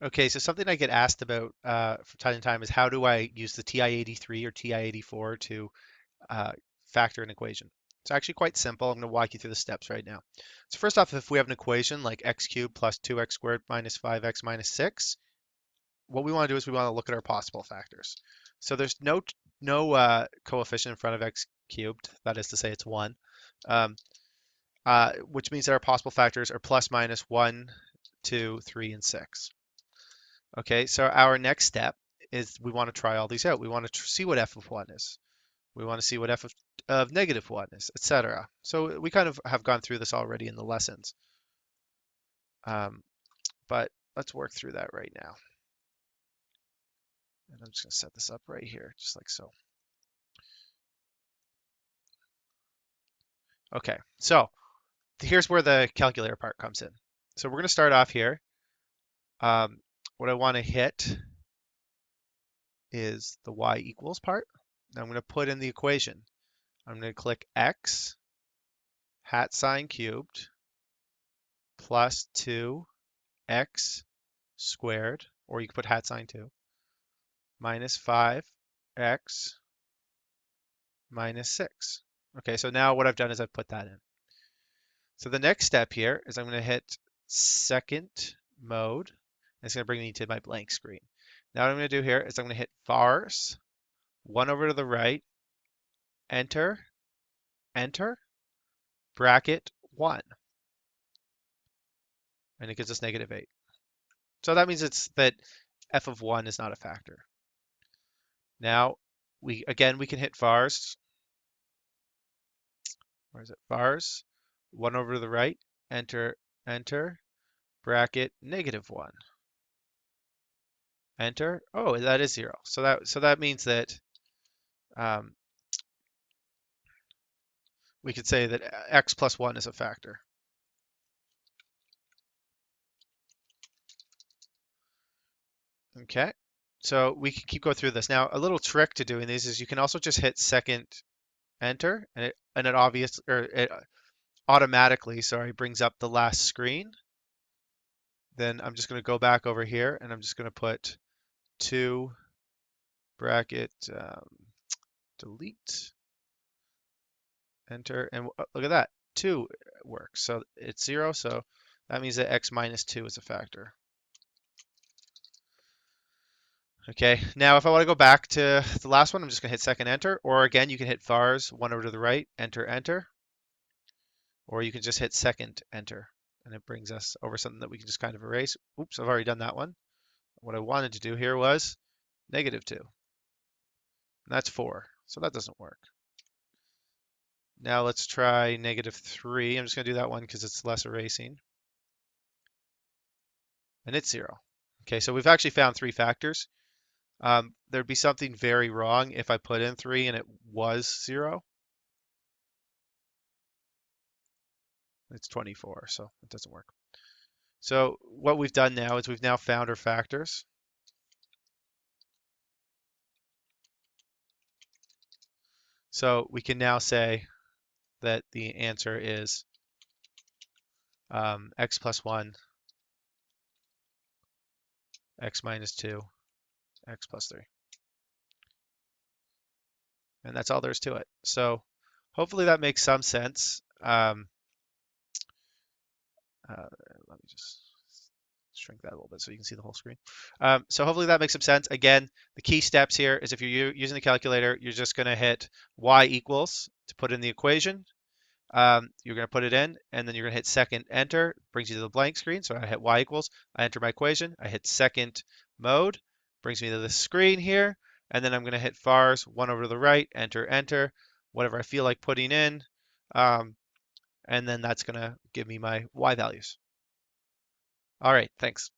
Okay, so something I get asked about from time to time is how do I use the TI-83 or TI-84 to factor an equation? It's actually quite simple. I'm going to walk you through the steps right now. So first off, if we have an equation like x cubed plus 2x squared minus 5x minus 6, what we want to do is we want to look at our possible factors. So there's no coefficient in front of x cubed. That is to say, it's 1, um, which means that our possible factors are plus minus 1, 2, 3, and 6. Okay, so our next step is we want to try all these out. We want to see what f of 1 is. We want to see what f of negative 1 is, etc. So we kind of have gone through this already in the lessons. Um, but let's work through that right now. And I'm just going to set this up right here, just like so. Okay, so here's where the calculator part comes in. So we're going to start off here. What I want to hit is the y equals part. Now I'm going to put in the equation. I'm going to click x hat sign cubed plus 2x squared, or you can put hat sign 2, minus 5x minus 6. Okay, so now what I've done is I've put that in. So the next step here is I'm going to hit second mode. And it's going to bring me to my blank screen. Now what I'm going to do here is I'm going to hit vars, 1 over to the right, enter, enter, bracket 1. And it gives us negative 8. So that means it's that f of 1 is not a factor. Now, we can hit vars. Where is it? Vars, 1 over to the right, enter, enter, bracket negative 1. Enter. Oh, that is 0. So that means that um, we could say that x plus 1 is a factor. Okay, so we can keep going through this. Now, a little trick to doing these is you can also just hit second enter, and it automatically, sorry, brings up the last screen. Then I'm just going to go back over here, and I'm just going to put 2 bracket delete, enter, and look at that, 2 works. So it's 0, so that means that x minus 2 is a factor. Okay, now if I want to go back to the last one, I'm just going to hit second enter, or again, you can hit vars, 1 over to the right, enter, enter, or you can just hit second enter, and it brings us over something that we can just kind of erase. Oops, I've already done that one. What I wanted to do here was negative 2, and that's 4, so that doesn't work. Now let's try negative 3. I'm just going to do that one because it's less erasing, and it's 0. Okay, so we've actually found 3 factors. There'd be something very wrong if I put in 3 and it was 0. It's 24, so it doesn't work. So what we've done now is we've now found our factors. So we can now say that the answer is x plus 1, x minus 2, x plus 3. And that's all there is to it. So hopefully that makes some sense. Let me just shrink that a little bit so you can see the whole screen. So hopefully that makes some sense. Again, the key steps here is if you're using the calculator, you're just going to hit y equals to put in the equation. You're going to put it in, and then you're going to hit second enter, brings you to the blank screen. So I hit y equals, I enter my equation, I hit second mode, brings me to the screen here, and then I'm going to hit vars, 1 over to the right, enter, enter, whatever I feel like putting in, and then that's going to give me my y values. All right, thanks.